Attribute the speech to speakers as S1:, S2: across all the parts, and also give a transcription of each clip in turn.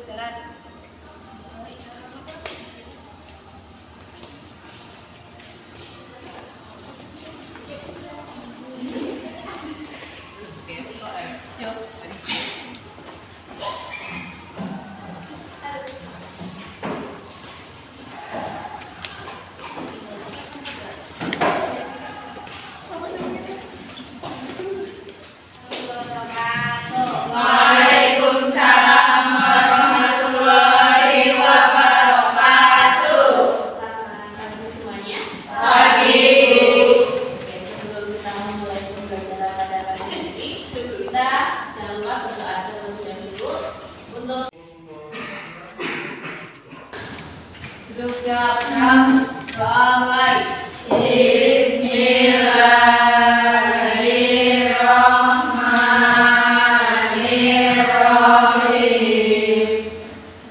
S1: jalan.
S2: Duduk siap, mulai. Bismillahirrahmanirrahim.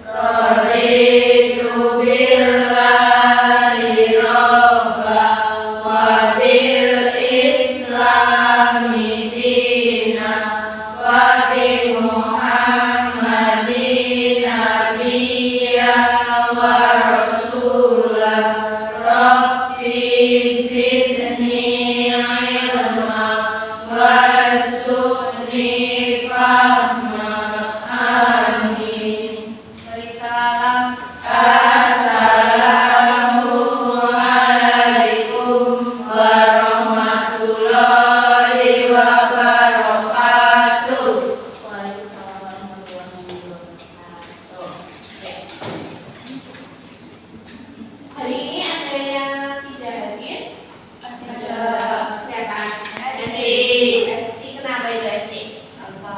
S2: Raditu billahi rabban wa bil islami dinan wa bi Muhammadin nabiyyan wa Rabbi zidni ilma warzuqni fahma. Amin. Beri salam. Assalamualaikum warahmatullahi wabarakatuh. Waalaikumsalam warahmatullahi wabarakatuh. Hari ini ada yang tidak hadir? Ada. Siapa? Esti. Esti, kenapa itu Esti? Apa?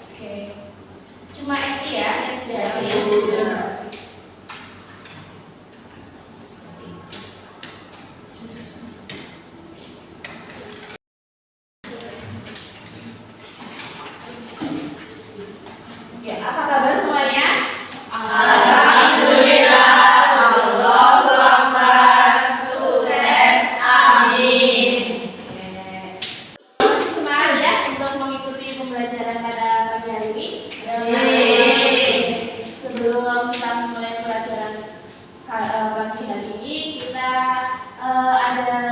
S2: Oke. Cuma Esti ya yang tidak hadir. Ya, apa kabar semuanya? Alhamdulillah, Allahu Akbar, sukses, amin. Semangat ya untuk mengikuti pembelajaran pada pagi hari ini. Sebelum kita mulai pelajaran pagi hari ini, kita ada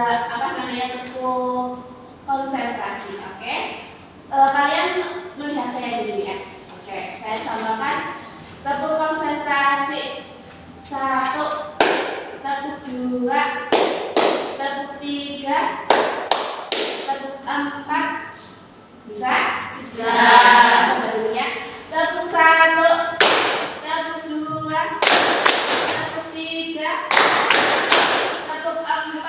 S2: tepuk konsentrasi, oke? Kalian melihat saya dulu ya. Oke, saya tambahkan. Tepuk konsentrasi. 1, tepuk 2, tepuk 3, tepuk 4. Bisa? Bisa. Dulu ya. Tepuk 1, tepuk 2, tepuk 3, tepuk 4.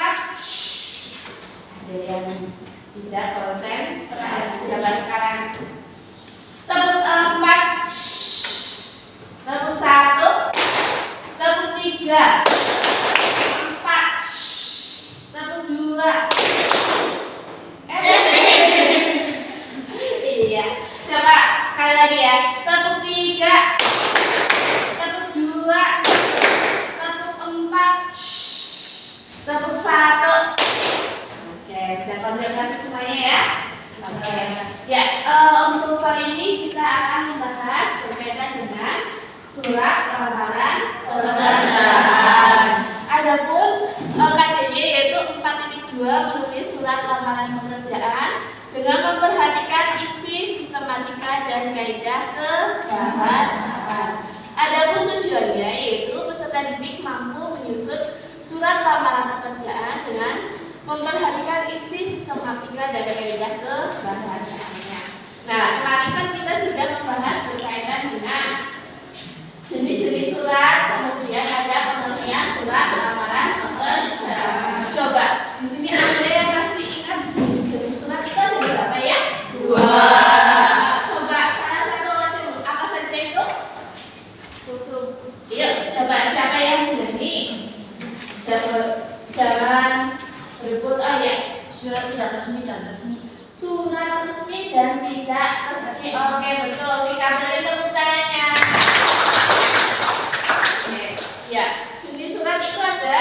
S2: Ada yang tidak konsentrasi. Coba sekarang. Tepuk 4. Tepuk 1, tepuk 3, 4, tepuk 2. Iya. Coba sekali lagi ya. Tepuk 3, tepuk 2, tepuk 4, tepuk 1. Oke, sudah konsentrasi semuanya ya. Oke. Ya, untuk kali ini kita akan membahas berkaitan dengan surat lamaran pekerjaan. Adapun KDY yaitu 4.2 menulis surat lamaran pekerjaan dengan memperhatikan isi, sistematika dan kaidah kebahasaan. Adapun tujuannya yaitu peserta didik mampu menyusun surat lamaran pekerjaan dengan memperhatikan isi, sistematika dan kaidah kebahasaannya. Nah, kemarin kan kita sudah membahas berkaitan dengan jenis-jenis surat, kemudian ada pengertian surat lamaran pekerjaan. Coba di sini ada yang masih ingat jenis-jenis surat itu ada berapa ya? 2. Coba salah satu dulu. Apa saja itu? Tutup. Yuk, coba siapa yang berani? Jangan berebut. Oh ya, surat tidak resmi dan resmi. Surat resmi dan tidak resmi. Oke, betul. Kita beri tepuk tangannya. Ya, jenis surat itu ada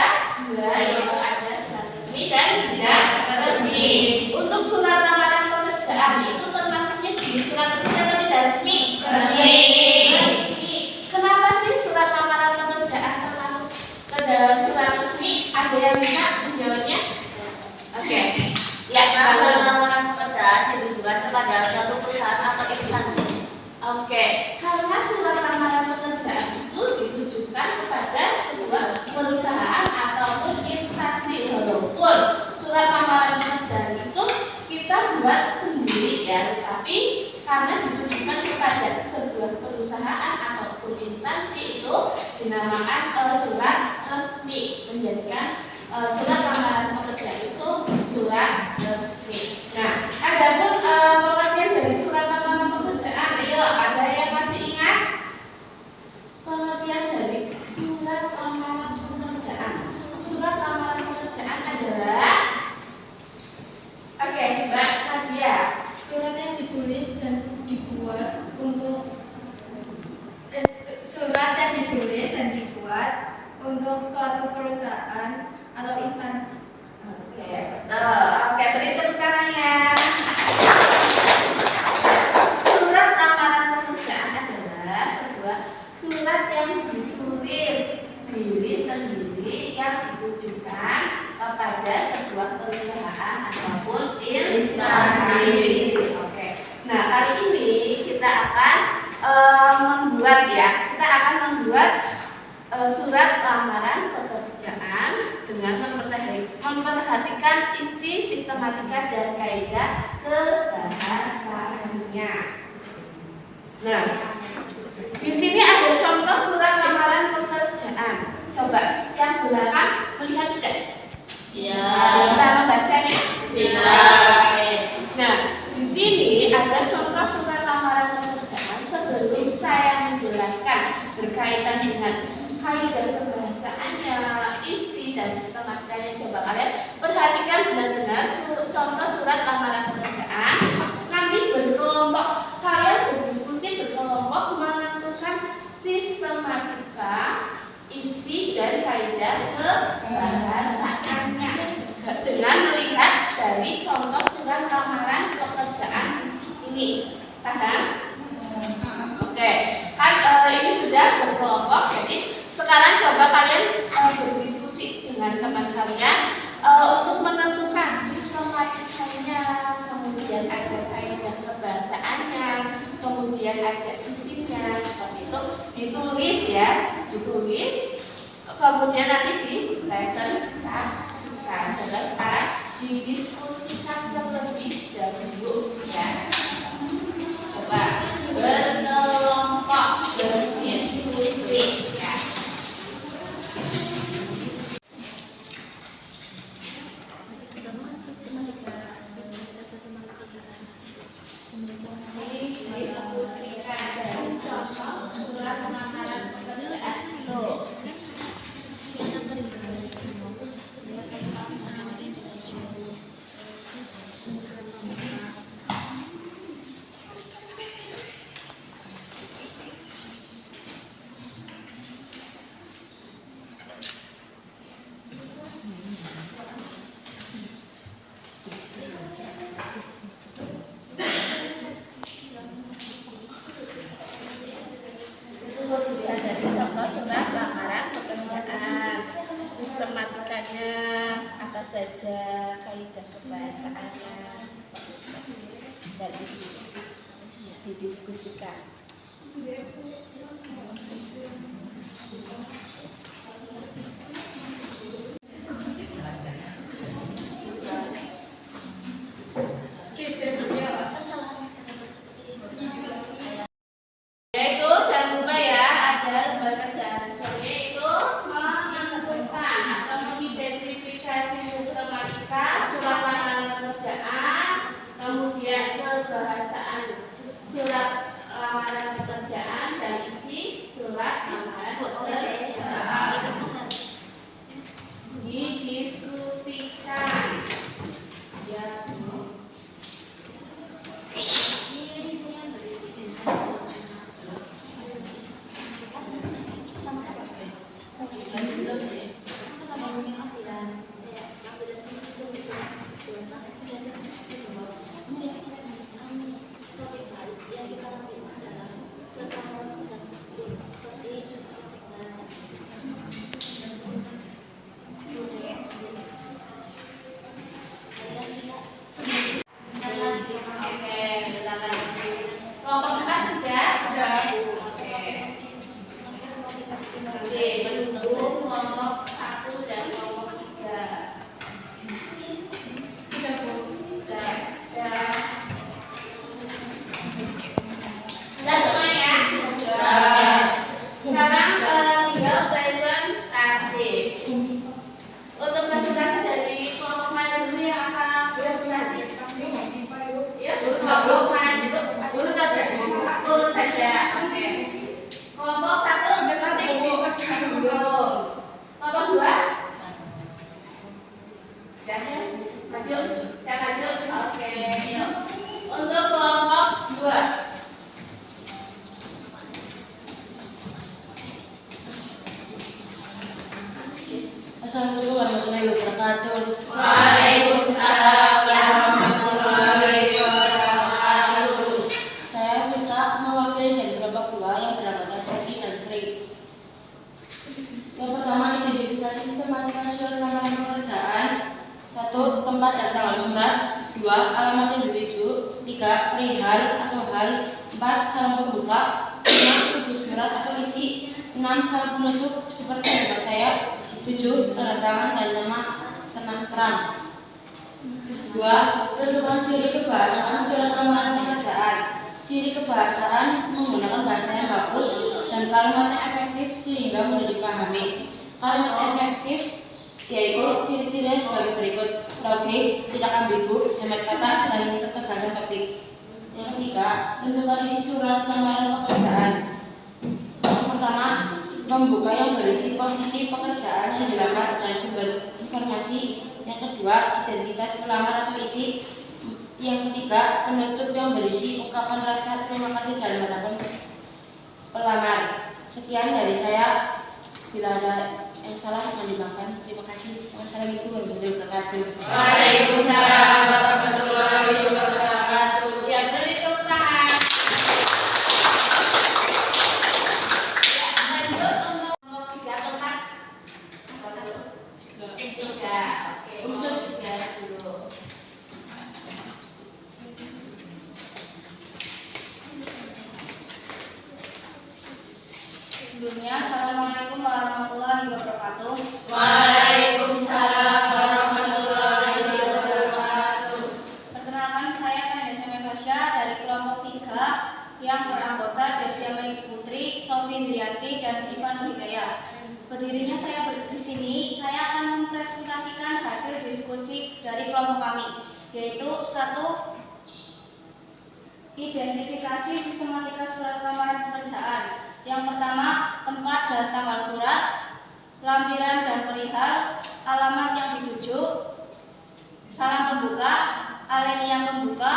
S2: 2, yaitu ada surat resmi dan tidak resmi. Untuk surat lamaran pekerjaan itu termasuknya jenis surat resmi atau tidak resmi? resmi? Resmi. Kenapa sih surat lamaran pekerjaan termasuk ke dalam surat resmi? Ada yang bisa menjawabnya? Oke. Ya,
S1: surat lamaran pekerjaan ditujukan kepada suatu perusahaan atau instansi.
S2: Oke, karena surat lamaran pekerjaan itu ditujukan kepada sebuah perusahaan ataupun instansi, walaupun surat lamaran pekerjaan itu kita buat sendiri ya, tapi karena ditujukan kepada sebuah perusahaan ataupun instansi itu dinamakan surat resmi, menjadikan surat lamaran pekerjaan itu surat resmi. Nah, adapun pengertian dari surat lamaran pekerjaan, ayo ada yang masih ingat pengertian dari surat lamaran pekerjaan? Surat lamaran pekerjaan adalah, oke, Mbak Nadia.
S3: Surat yang ditulis dan dibuat untuk suatu perusahaan atau instansi.
S2: Oke, betul. Oke, beri tepuk tangannya. Surat lamaran pekerjaan adalah sebuah surat yang ditulis diri sendiri yang ditujukan kepada sebuah perusahaan ataupun instansi. Oke. Nah, kali ini kita akan membuat surat lamaran pekerjaan dengan memperhatikan isi, sistematika dan kaidah kebahasaannya. Nah, di sini ada contoh surat lamaran pekerjaan. Coba yang belakang melihat tidak?
S1: Ya.
S2: Bisa membacanya?
S1: Bisa.
S2: Nah, di sini ada contoh surat lamaran pekerjaan. Sebelum saya menjelaskan berkaitan dengan kaidah kebahasaannya, isi dan sistematikanya, coba kalian perhatikan benar-benar contoh surat lamaran pekerjaan. Nanti berkelompok, kalian berdiskusi berkelompok menentukan sistematika, isi dan kaidah kebahasaannya dengan melihat dari contoh surat lamaran pekerjaan ini. Paham? Oke, kan ini sudah berkelompok, jadi sekarang coba kalian berdiskusi dengan teman kalian untuk menentukan sistematikanya, kemudian ada kaidah kebahasaannya, kemudian ada isinya, seperti itu ditulis ya, kemudian nanti dipresentasikan. Coba sekarang didiskusikan terlebih dahulu ya. Coba berkelompok berdiskusi ya. Surat lamaran pekerjaan, sistematikanya apa saja, kaidah kebahasaannya, dan isi didiskusikan.
S1: Yang kita
S2: Sudah ya? Maju. Kita maju. Oke, yuk. Untuk kelompok 2.
S1: Assalamualaikum warahmatullahi wabarakatuh.
S2: Waalaikumsalam warahmatullahi wabarakatuh.
S1: Saya Vita mewakili dari kelompok 2 yang beranggotakan Sri dan Sri. Yang pertama, identifikasi sistematika surat lamaran pekerjaan. 1. Tempat dan tanggal surat. 2. Alamat yang dituju. 3. Perihal atau hal. 4. Salam pembuka. 5. Tubuh surat atau isi. 6. Salam penutup seperti tempat saya. 7. Tanda tangan dan nama terang. 2. Tentukan ciri kebahasaan surat lamaran pekerjaan. Ciri kebahasaan menggunakan bahasa yang bagus dan kalimatnya efektif sehingga mudah dipahami. Kalimat efektif yaitu ciri-cirinya sebagai berikut: logis, tidak ambigu, hemat kata, dan ketegasan topik. Yang ketiga, tentukan isi surat lamaran pekerjaan. Yang pertama, membuka yang berisi posisi pekerjaan yang dilamar dan sumber informasi. Yang kedua, identitas pelamar atau isi. Yang ketiga, penutup yang berisi ungkapan rasa terima kasih dan harapan pelamar. Sekian dari saya. Bila ada yang salah mohon dimaafkan. Terima kasih. Wassalamualaikum warahmatullahi wabarakatuh.
S2: Waalaikumsalam warahmatullahi wabarakatuh. Ya, beri tepuk tangan. Ya, lanjut untuk kelompok 3 atau 4. Apa dulu? 3. Oke, unsur 3 dulu.
S1: Sebelumnya, Assalamualaikum warahmatullahi wabarakatuh.
S2: Waalaikumsalam warahmatullahi wabarakatuh.
S1: Perkenalkan, saya Vanessa Mefasya dari kelompok 3 yang beranggota Desya Meggy Putri, Sofi Indriyanti, dan Siva Hidayah. Berdirinya saya di sini, saya akan mempresentasikan hasil diskusi dari kelompok kami, yaitu 1. Identifikasi sistematika surat lamaran pekerjaan. Yang pertama, tempat dan tanggal surat, lampiran dan perihal, alamat yang dituju, salam pembuka, alinea pembuka,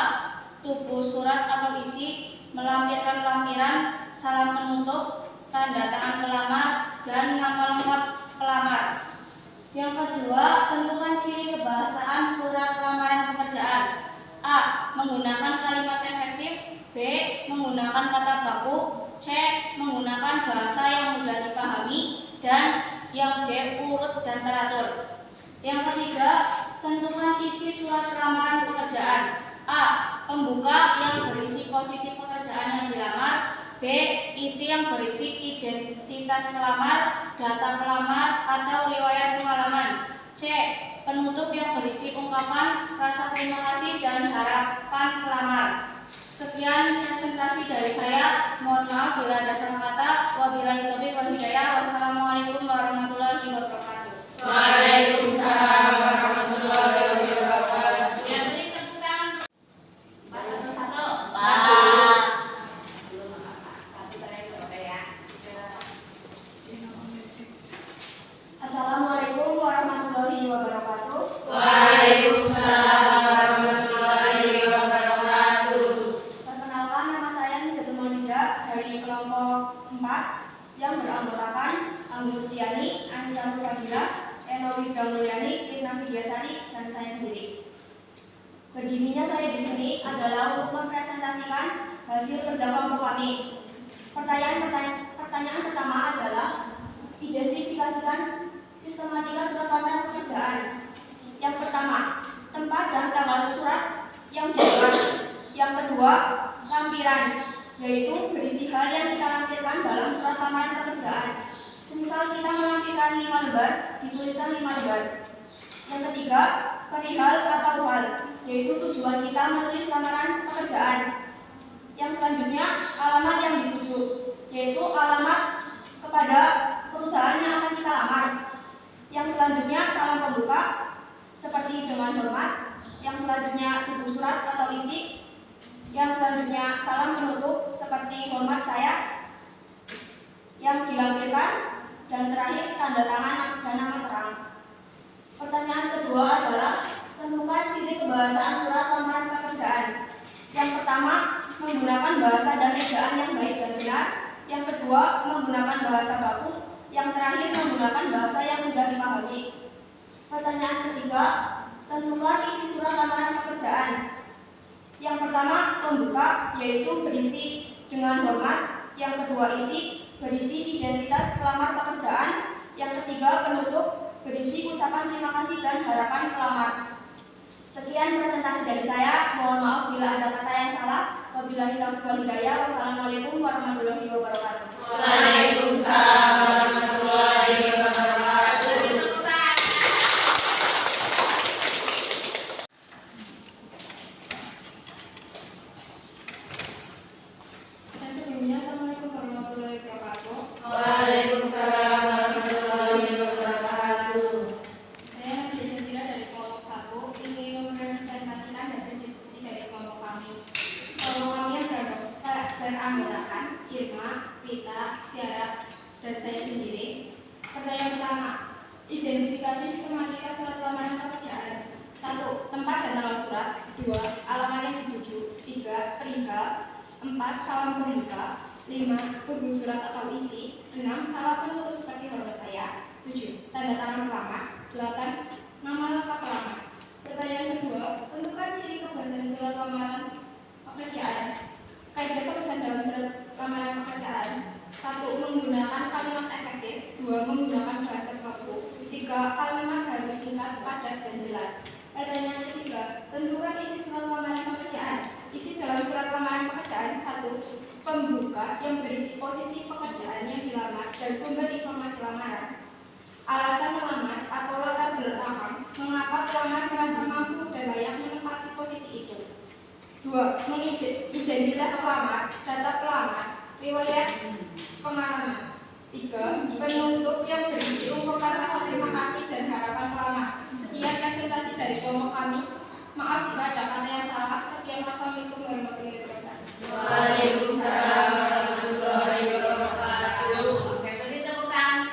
S1: tubuh surat atau isi, melampirkan lampiran, salam penutup, tanda tangan pelamar, dan nama lengkap pelamar. Yang kedua, tentukan ciri kebahasaan surat lamaran pekerjaan. A. Menggunakan kalimat efektif. B. Menggunakan kata baku. C. Menggunakan bahasa yang mudah dipahami. Dan yang D. Urut dan teratur. Yang ketiga, tentukan isi surat lamaran pekerjaan. A. Pembuka yang berisi posisi pekerjaan yang dilamar. B. Isi yang berisi identitas pelamar, data pelamar, atau riwayat pengalaman. C. Penutup yang berisi ungkapan rasa terima kasih dan harapan pelamar. Sekian presentasi dari saya. Mohon maaf bila ada salah kata. Wabillahi taufiq wal hidayah. Wassalamualaikum warahmatullahi wabarakatuh.
S2: Waalaikumsalam warahmatullahi wabarakatuh. Yang beri tepuk tangan. Satu.
S1: Pak.
S2: Belum apa-apa. Satu terakhir berapa ya?
S1: Assalamualaikum warahmatullahi wabarakatuh.
S2: Waalaikumsalam warahmatullahi wabarakatuh.
S1: Perkenalkan, nama saya Nizatul Maulida dari kelompok 4 yang beranggotakan Anggus Tiani, Anissa Nurfadilah, Eno Wida Mulyani, Tirna Widyasari, dan saya sendiri. Berdirinya saya di sini adalah untuk mempresentasikan hasil kerja kelompok kami. Pertanyaan pertama adalah identifikasikan sistematika surat lamaran pekerjaan. Yang pertama, tempat dan tanggal surat yang dilamar. Yang kedua, lampiran, yaitu berisi hal yang kita lampirkan dalam surat lamaran pekerjaan. Semisal kita melampirkan 5 lembar, dituliskan 5 lembar. Yang ketiga, perihal atau hal, yaitu tujuan kita menulis lamaran pekerjaan. Yang selanjutnya, alamat yang dituju, yaitu alamat kepada perusahaan yang akan kita lamar. Yang selanjutnya, salam pembuka, seperti dengan hormat. Yang selanjutnya, tubuh surat atau isi. Yang selanjutnya, salam penutup, seperti hormat saya, yang dilampirkan. Dan terakhir, tanda tangan dan nama terang. Pertanyaan kedua adalah pembahasan surat lamaran pekerjaan. Yang pertama, menggunakan bahasa dan ejaan yang baik dan benar. Yang kedua, menggunakan bahasa baku. Yang terakhir, menggunakan bahasa yang mudah dipahami. Pertanyaan ketiga, tentukan isi surat lamaran pekerjaan. Yang pertama, pembuka, yaitu berisi dengan hormat. Yang kedua, isi, berisi identitas pelamar pekerjaan. Yang ketiga, penutup, berisi ucapan terima kasih dan harapan pelamar. Sekian presentasi dari saya. Mohon maaf bila ada kata yang salah. Wabillahi taufiq wal hidayah. Wassalamualaikum warahmatullahi wabarakatuh.
S2: Waalaikumsalam warahmatullahi wabarakatuh.
S3: Dan sebelumnya, Assalamualaikum warahmatullahi wabarakatuh.
S2: Waalaikumsalam warahmatullahi wabarakatuh.
S3: Saya Nadia Jatira dari kelompok 1 ingin mempresentasikan hasil diskusi dari kelompok kami. Kelompok kami yang beranggotakan Irma, Rita, Tiara, dan saya sendiri. Pertanyaan pertama, identifikasi sistematika surat lamaran pekerjaan. 1. Tempat dan tanggal surat. 2. Alamat yang dituju. 3. Perihal. 4. Salam pembuka. 5. Tubuh surat atau isi. 6. Salam penutup seperti hormat saya. 7. Tanda tangan pelamar. 8. Nama lengkap pelamar. Pertanyaan kedua, tentukan ciri kebasan surat lamaran pekerjaan. Kaidah kebasan dalam surat lamaran pekerjaan. 1. Menggunakan kalimat efektif. 2. Menggunakan bahasa baku. 3. Kalimat harus singkat, padat, dan jelas. Pertanyaan ketiga, tentukan isi surat lamaran pekerjaan. Isi dalam surat lamaran pekerjaan. 1. Pembuka yang berisi posisi pekerjaan yang dilamar dan sumber informasi lamaran. Alasan melamar atau latar belakang mengapa pelamar merasa mampu dan layak menempati posisi itu. 2. Identitas pelamar, data pelamar, riwayat pengalaman. 3. Penutup yang berisi ungkapan rasa terima kasih dan harapan pelamar. Sekian presentasi dari kelompok kami. Maaf jika ada kata yang salah. Sekian, wassalamualaikum warahmatullahi wabarakatuh.
S2: Waalaikumsalam warahmatullahi wabarakatuh. Oke, beri tepuk tangan.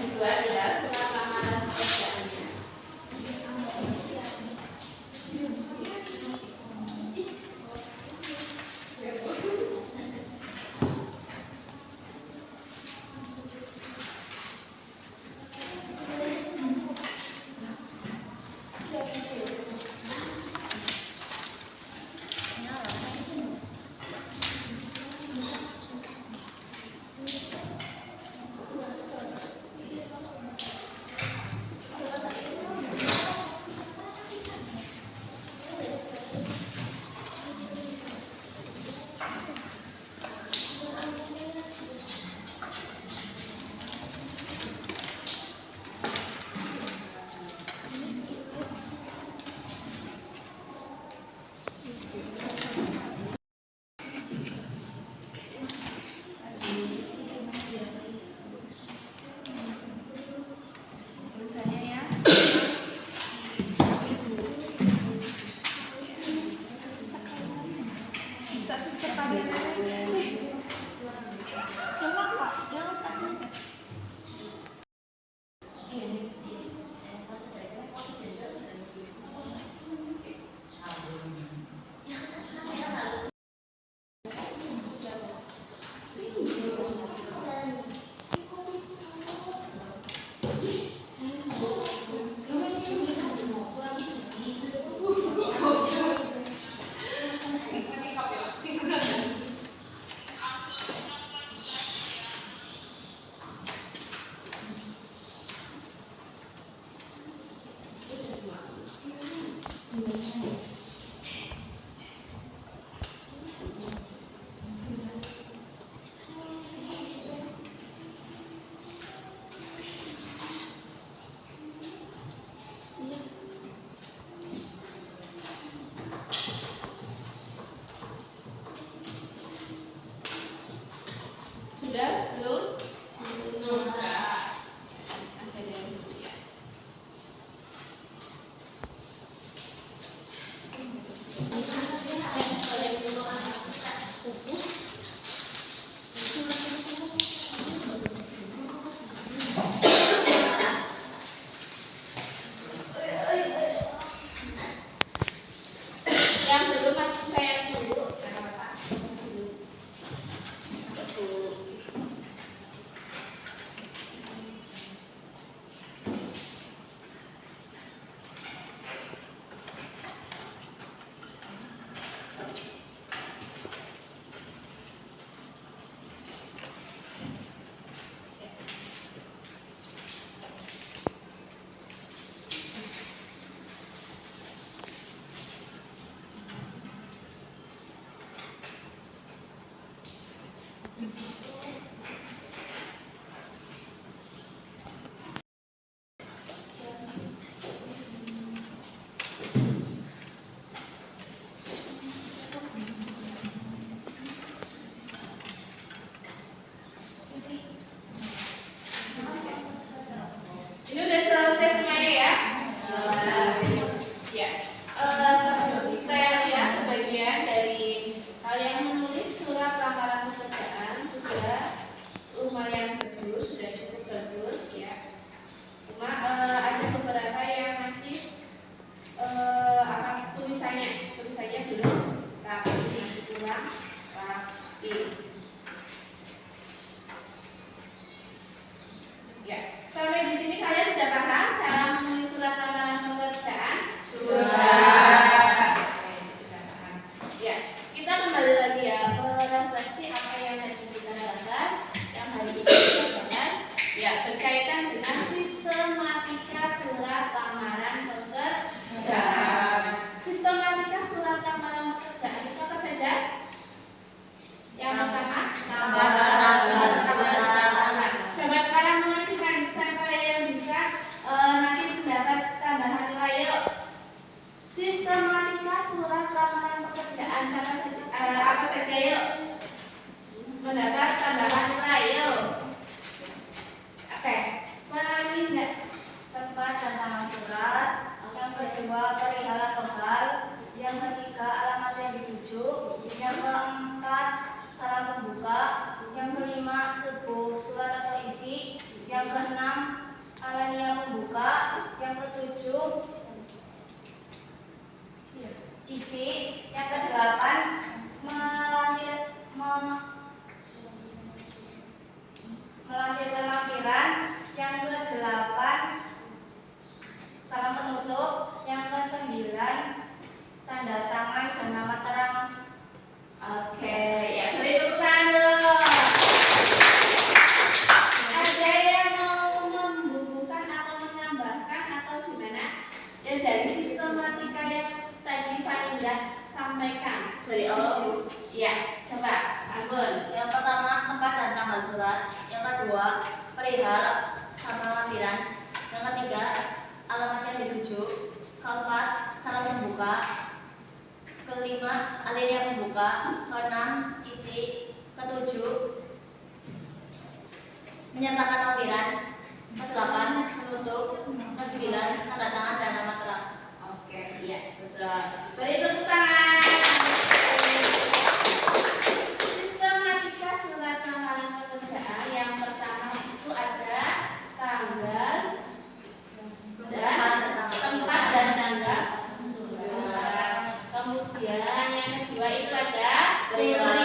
S2: Kedua adalah surat lamaran pekerjaannya. tulisannya belum rapi, masih kurang rapi. Ya, sampai di sini kalian sudah paham cara menulis surat lamaran pekerjaan? Sudah. Oke, sudah paham. Ya, kita kembali lagi ya merefleksi apa yang tadi kita bahas, yang hari ini kita bahas. Ya, berkaitan dengan sistematika surat lamaran pekerjaan. Sistematika surat lamaran pekerjaan itu apa saja? Yang pertama, tanggal surat. Coba sekarang mengajukan siapa yang bisa nanti mendapat tambahan nilai yuk. Sistematika surat lamaran pekerjaan apa saja yuk? Mendapat tambahan nilai yuk. Oke, mana enggak?
S1: Tempat dan tanggal surat. Yang kedua, perihal atau hal. Yang ketiga, alamat yang dituju. Yang keempat, salam pembuka. Yang kelima, tubuh surat atau isi. Yang keenam, alinea pembuka. Yang ketujuh, isi. Yang kedelapan, melampirkan lampiran. Yang kedelapan, salam penutup. Yang kesembilan, tanda tangan dan nama terang.
S2: Oke, ya beri tepuk tangan dulu. Ada yang mau membubuhkan atau menambahkan atau gimana? Yang dari sistematika yang tadi Farinda sampaikan.
S1: Dari awal.
S2: Ya, coba Anggun.
S1: Yang pertama, tempat dan tanggal surat. Yang kedua, perihal sama lampiran. Yang ketiga, alamat yang dituju. Keempat, salam pembuka. Kelima, alinea pembuka. Keenam, isi. Ketujuh, menyatakan lampiran. Kedelapan, penutup. Kesembilan, tanda tangan dan nama terang.
S2: Oke, iya betul. Beri tepuk tangan. Sistematika surat lamaran pekerjaan yang pertama itu ada tanggal dan tempat dan tanggal surat. Kemudian yang kedua itu ada perihal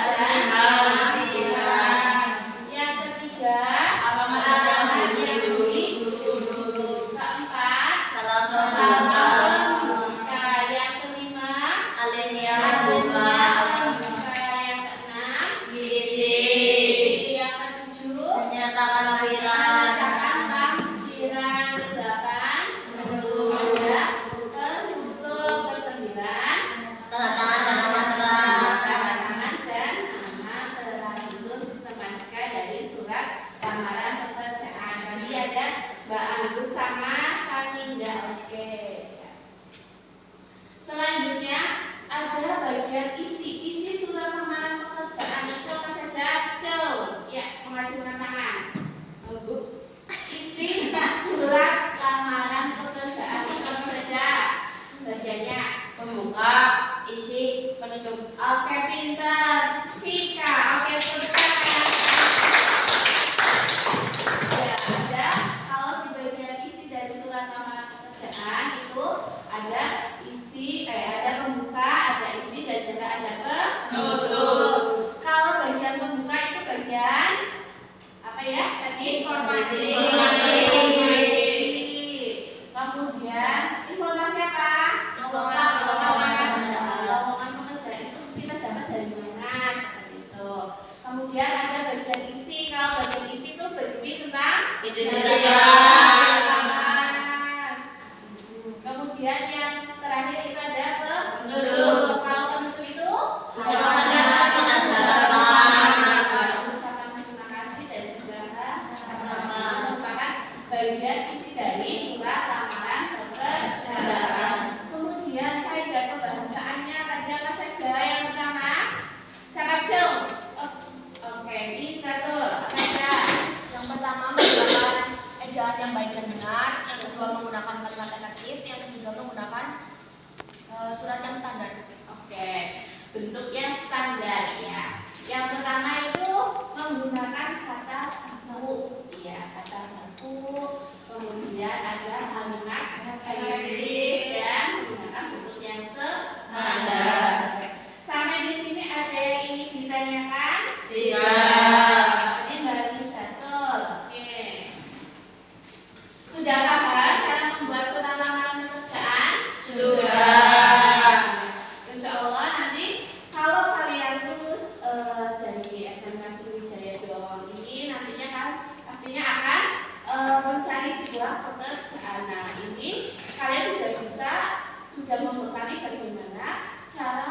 S2: dan lampiran. Yang ketiga alamat yang dituju. Keempat salam pembuka. Yang kelima
S1: Alinea
S2: pembuka. Yang keenam
S1: isi.
S2: yang ketujuh
S1: Menyatakan lampiran.
S2: menyatakan lampiran. Kedelapan ada penutup. Kesembilan
S1: Tanda tangan dan nama terang.
S2: tanda tangan dan nama terang. Itu sistematika dari surat lamaran pekerjaan. Tadi ada Mbak Anggun sama Faninda. Oke. Selanjutnya ada bagian isi. Isi surat lamaran pekerjaan itu apa saja? Cow. Ya, mengacungkan tangan. Bu. Isi surat lamaran pekerjaan itu apa saja? Bagiannya.
S1: Pembuka, isi, penutup.
S2: Oke, pintar. Vika. Oke, sebentar. Ya, ada kalau di bagian isi dari surat lamaran pekerjaan itu ada isi, ada pembuka, ada isi dan juga ada penutup. Kalau bagian pembuka itu bagian apa ya? Tadi informasi. Kemudian informasi apa?
S1: Lowongan pekerjaan.
S2: Lowongan pekerjaan itu kita dapat dari mana? Seperti itu. Kemudian ada bagian isi. Kalau bagian isi itu berisi tentang identitas. Kemudian yang terakhir itu ada penutup. Kalau penutup itu
S1: Ucapan harapan.
S2: ucapan terima kasih dan juga merupakan bagian isi dari surat lamaran pekerjaan. Kemudian kaidah pembahasannya tadi apa saja? Yang pertama, siapa Jung? Oke, ini satu apa saja?
S1: Yang pertama, menggunakan ejaan yang baik dan benar. Yang kedua, menggunakan kalimat efektif. Yang ketiga, menggunakan surat yang standar.
S2: Oke, bentuk yang standar ya. Yang pertama itu menggunakan kata baku, ya kata baku. Kemudian ada kalimat efektif dan menggunakan bentuk yang membuat kali bagaimana cara